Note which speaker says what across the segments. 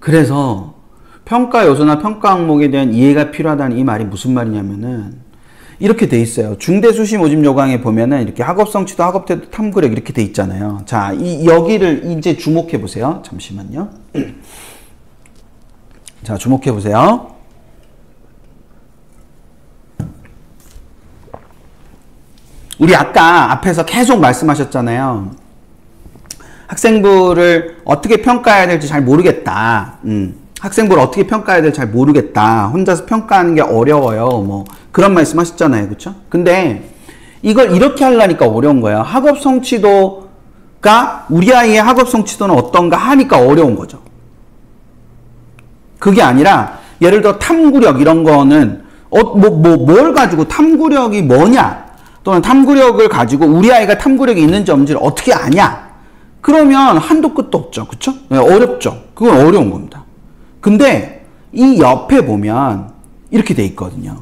Speaker 1: 그래서 평가 요소나 평가 항목에 대한 이해가 필요하다는 이 말이 무슨 말이냐면은 이렇게 돼 있어요. 중대수시 모집 요강에 보면은 이렇게 학업성취도, 학업태도, 탐구력 이렇게 돼 있잖아요. 자, 여기를 이제 주목해 보세요. 잠시만요. 자, 주목해 보세요. 우리 아까 앞에서 계속 말씀하셨잖아요. 학생부를 어떻게 평가해야 될지 잘 모르겠다. 학생부를 어떻게 평가해야 될지 잘 모르겠다. 혼자서 평가하는 게 어려워요. 뭐 그런 말씀 하셨잖아요. 그쵸? 근데 이걸 이렇게 하려니까 어려운 거예요. 학업 성취도가 우리 아이의 학업 성취도는 어떤가 하니까 어려운 거죠. 그게 아니라 예를 들어 탐구력 이런 거는 뭘 가지고 탐구력이 뭐냐? 또는 탐구력을 가지고 우리 아이가 탐구력이 있는지 없는지를 어떻게 아냐? 그러면 한도 끝도 없죠. 그쵸? 어렵죠. 그건 어려운 겁니다. 근데 이 옆에 보면 이렇게 돼 있거든요.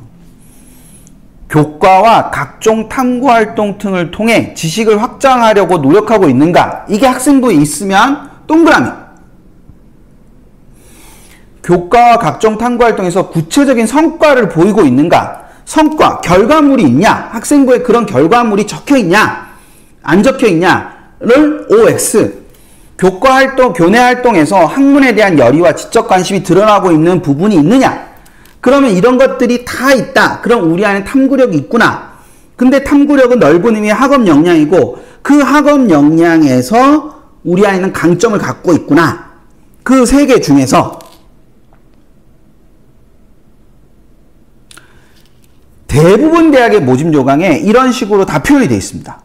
Speaker 1: 교과와 각종 탐구활동 등을 통해 지식을 확장하려고 노력하고 있는가? 이게 학생부에 있으면 동그라미. 교과와 각종 탐구활동에서 구체적인 성과를 보이고 있는가? 성과, 결과물이 있냐? 학생부에 그런 결과물이 적혀 있냐? 안 적혀 있냐를 OX. 교과 활동, 교내 활동에서 학문에 대한 열의와 지적 관심이 드러나고 있는 부분이 있느냐? 그러면 이런 것들이 다 있다. 그럼 우리 안에 탐구력이 있구나. 근데 탐구력은 넓은 의미의 학업 역량이고 그 학업 역량에서 우리 안에는 강점을 갖고 있구나. 그 세 개 중에서 대부분 대학의 모집 요강에 이런 식으로 다 표현이 되어 있습니다.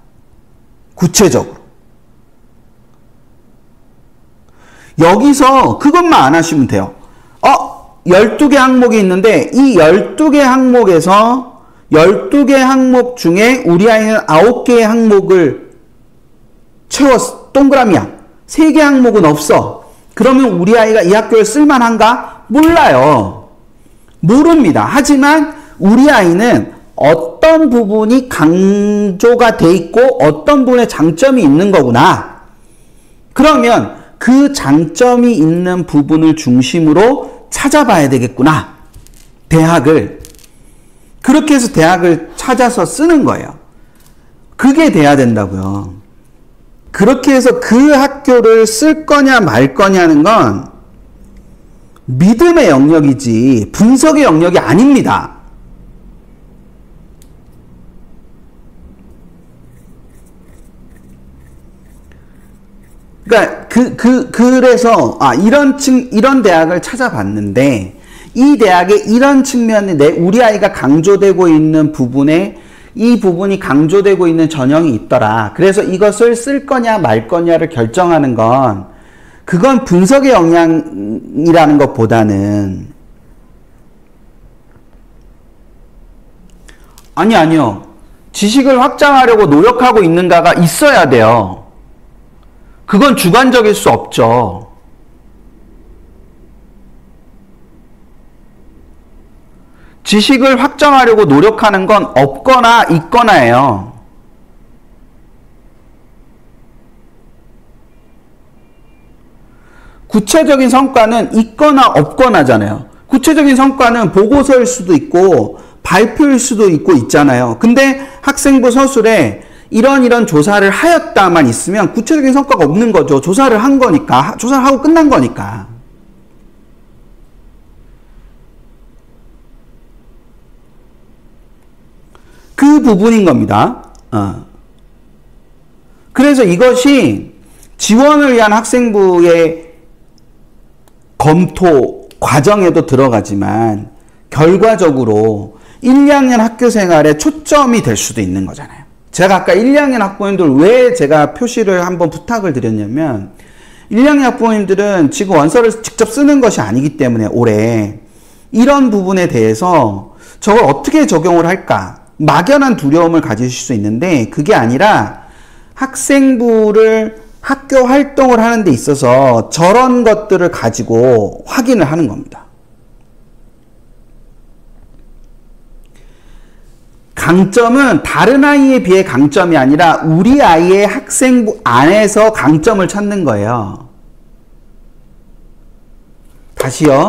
Speaker 1: 구체적으로. 여기서 그것만 안 하시면 돼요. 12개 항목이 있는데 이 12개 항목에서 12개 항목 중에 우리 아이는 9개의 항목을 채웠어. 동그라미야. 3개 항목은 없어. 그러면 우리 아이가 이 학교에 쓸만한가? 몰라요. 모릅니다. 하지만 우리 아이는 어떤 부분이 강조가 돼 있고 어떤 부분에 장점이 있는 거구나. 그러면 그 장점이 있는 부분을 중심으로 찾아봐야 되겠구나. 대학을. 그렇게 해서 대학을 찾아서 쓰는 거예요. 그게 돼야 된다고요. 그렇게 해서 그 학교를 쓸 거냐 말 거냐는 건 믿음의 영역이지 분석의 영역이 아닙니다. 그러니까 그래서 이런 대학을 찾아봤는데 이 대학의 이런 측면에 우리 아이가 강조되고 있는 부분에 이 부분이 강조되고 있는 전형이 있더라. 그래서 이것을 쓸 거냐 말 거냐를 결정하는 건 그건 분석의 역량이라는 것보다는 아니요. 지식을 확장하려고 노력하고 있는가가 있어야 돼요. 그건 주관적일 수 없죠. 지식을 확장하려고 노력하는 건 없거나 있거나예요. 구체적인 성과는 있거나 없거나잖아요. 구체적인 성과는 보고서일 수도 있고 발표일 수도 있고 있잖아요. 근데 학생부 서술에 이런 조사를 하였다만 있으면 구체적인 성과가 없는 거죠. 조사를 한 거니까. 조사를 하고 끝난 거니까. 그 부분인 겁니다. 그래서 이것이 지원을 위한 학생부의 검토 과정에도 들어가지만 결과적으로 1, 2학년 학교 생활에 초점이 될 수도 있는 거잖아요. 제가 아까 1, 2학년 학부모님들 왜 제가 표시를 한번 부탁을 드렸냐면 1, 2학년 학부모님들은 지금 원서를 직접 쓰는 것이 아니기 때문에 올해 이런 부분에 대해서 저걸 어떻게 적용을 할까 막연한 두려움을 가지실 수 있는데 그게 아니라 학생부를 학교 활동을 하는 데 있어서 저런 것들을 가지고 확인을 하는 겁니다. 강점은 다른 아이에 비해 강점이 아니라 우리 아이의 학생부 안에서 강점을 찾는 거예요. 다시요.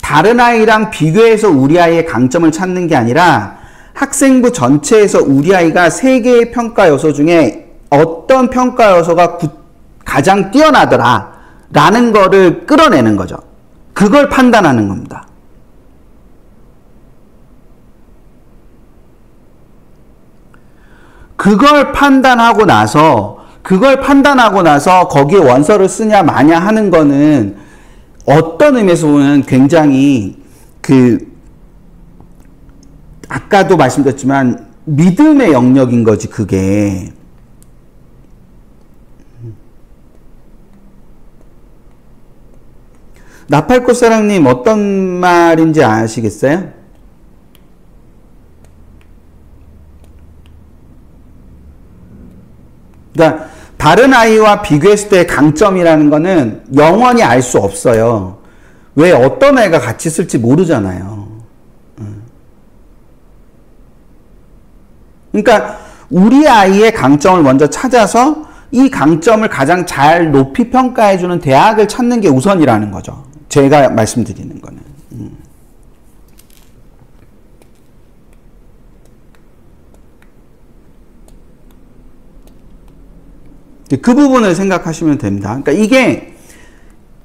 Speaker 1: 다른 아이랑 비교해서 우리 아이의 강점을 찾는 게 아니라 학생부 전체에서 우리 아이가 3개의 평가 요소 중에 어떤 평가 요소가 가장 뛰어나더라 라는 거를 끌어내는 거죠. 그걸 판단하는 겁니다. 그걸 판단하고 나서 거기에 원서를 쓰냐 마냐 하는 거는 어떤 의미에서 보면 굉장히 아까도 말씀드렸지만 믿음의 영역인 거지, 그게. 나팔꽃사랑님 어떤 말인지 아시겠어요? 그러니까 다른 아이와 비교했을 때의 강점이라는 거는 영원히 알 수 없어요. 왜 어떤 애가 같이 쓸지 모르잖아요. 그러니까 우리 아이의 강점을 먼저 찾아서 이 강점을 가장 잘 높이 평가해주는 대학을 찾는 게 우선이라는 거죠. 제가 말씀드리는 거는. 그 부분을 생각하시면 됩니다. 그러니까 이게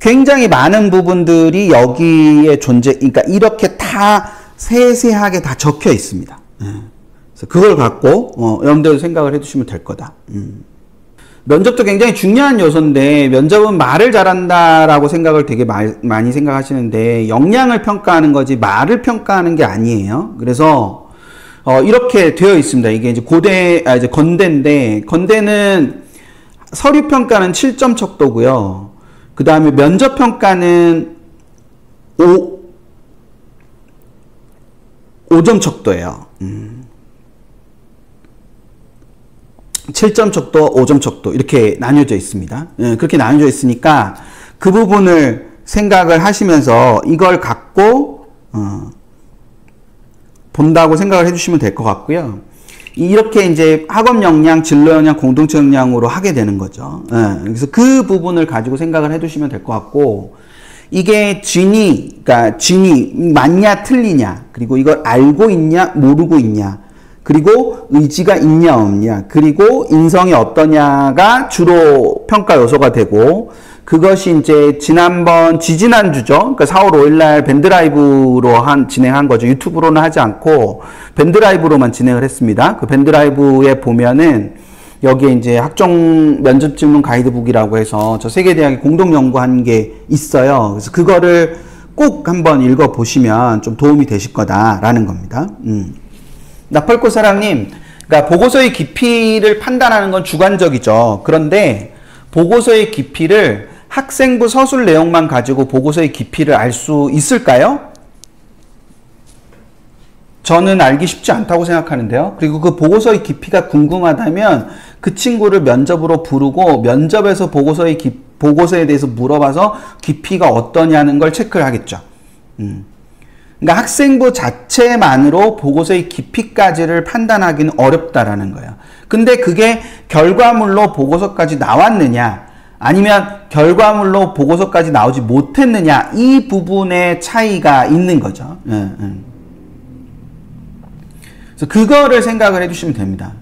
Speaker 1: 굉장히 많은 부분들이 여기에 그러니까 이렇게 다 세세하게 다 적혀 있습니다. 그래서 그걸 갖고 여러분들 생각을 해두시면 될 거다. 면접도 굉장히 중요한 요소인데 면접은 말을 잘한다라고 생각을 되게 많이 생각하시는데 역량을 평가하는 거지 말을 평가하는 게 아니에요. 그래서 이렇게 되어 있습니다. 이게 이제 이제 건대인데 건대는 서류 평가는 7점 척도고요. 그 다음에 면접 평가는 5점 척도예요. 7점 척도, 5점 척도 이렇게 나뉘어져 있습니다. 그렇게 나뉘어져 있으니까 그 부분을 생각을 하시면서 이걸 갖고 본다고 생각을 해주시면 될 것 같고요. 이렇게 이제 학업 역량, 진로 역량, 공동체 역량으로 하게 되는 거죠. 그래서 그 부분을 가지고 생각을 해두시면 될 것 같고, 이게 그러니까 진이 맞냐 틀리냐, 그리고 이걸 알고 있냐 모르고 있냐, 그리고 의지가 있냐 없냐, 그리고 인성이 어떠냐가 주로 평가 요소가 되고, 그것이 이제 지지난주죠. 그러니까 4월 5일날 밴드라이브로 진행한 거죠. 유튜브로는 하지 않고 밴드라이브로만 진행을 했습니다. 그 밴드라이브에 보면은 여기에 이제 학종 면접 질문 가이드북이라고 해서 저 세계대학이 공동 연구한 게 있어요. 그래서 그거를 꼭 한번 읽어보시면 좀 도움이 되실 거다라는 겁니다. 나팔꽃사랑님, 그러니까 보고서의 깊이를 판단하는 건 주관적이죠. 그런데 보고서의 깊이를 학생부 서술 내용만 가지고 보고서의 깊이를 알 수 있을까요? 저는 알기 쉽지 않다고 생각하는데요. 그리고 그 보고서의 깊이가 궁금하다면 그 친구를 면접으로 부르고 면접에서 보고서에 대해서 물어봐서 깊이가 어떠냐는 걸 체크를 하겠죠. 그러니까 학생부 자체만으로 보고서의 깊이까지를 판단하기는 어렵다라는 거예요. 근데 그게 결과물로 보고서까지 나왔느냐, 아니면 결과물로 보고서까지 나오지 못했느냐, 이 부분의 차이가 있는 거죠. 그래서 그거를 생각을 해주시면 됩니다.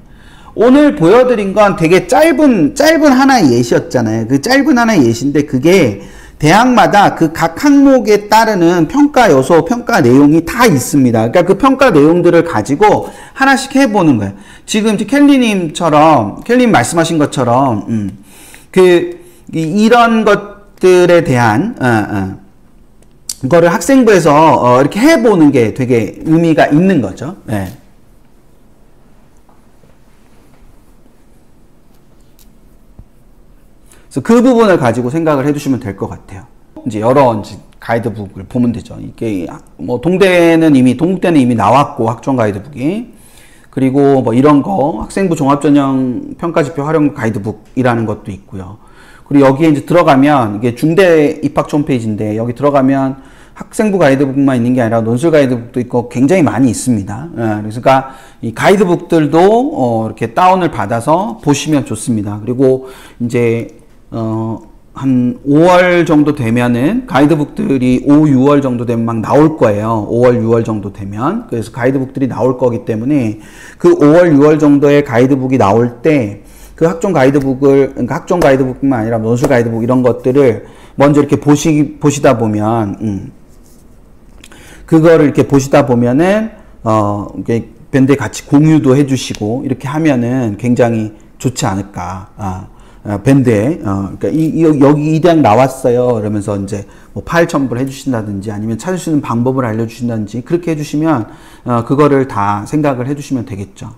Speaker 1: 오늘 보여드린 건 되게 짧은 하나의 예시였잖아요. 그 짧은 하나의 예시인데 그게 대학마다 그 각 항목에 따르는 평가 요소, 평가 내용이 다 있습니다. 그러니까 그 평가 내용들을 가지고 하나씩 해보는 거예요. 지금 켈리님 말씀하신 것처럼, 이런 것들에 대한, 거를 학생부에서, 이렇게 해보는 게 되게 의미가 있는 거죠. 네. 그래서 그 부분을 가지고 생각을 해두시면 될 것 같아요. 이제 여러 가이드북을 보면 되죠. 이게 뭐 동대는 이미 나왔고, 학종 가이드북이. 그리고 뭐 이런 거 학생부 종합전형 평가지표 활용 가이드북이라는 것도 있고요. 그리고 여기에 이제 들어가면 이게 중대 입학처 홈페이지인데 여기 들어가면 학생부 가이드북만 있는 게 아니라 논술 가이드북도 있고 굉장히 많이 있습니다. 그러니까 이 가이드북들도 이렇게 다운을 받아서 보시면 좋습니다. 그리고 이제 한 5월 정도 되면은 가이드북들이 5, 6월 정도 되면 막 나올 거예요. 5월, 6월 정도 되면. 그래서 가이드북들이 나올 거기 때문에 그 5월, 6월 정도의 가이드북이 나올 때 그 학종 가이드북을, 그러니까 학종 가이드북뿐만 아니라 논술 가이드북 이런 것들을 먼저 이렇게 보시다 보면, 그거를 이렇게 보시다 보면은, 이게 밴드에 같이 공유도 해주시고, 이렇게 하면은 굉장히 좋지 않을까. 밴드에, 그러니까 여기 이 대학 나왔어요. 그러면서 이제 뭐 파일 첨부를 해주신다든지 아니면 찾을 수 있는 방법을 알려주신다든지 그렇게 해주시면, 그거를 다 생각을 해주시면 되겠죠.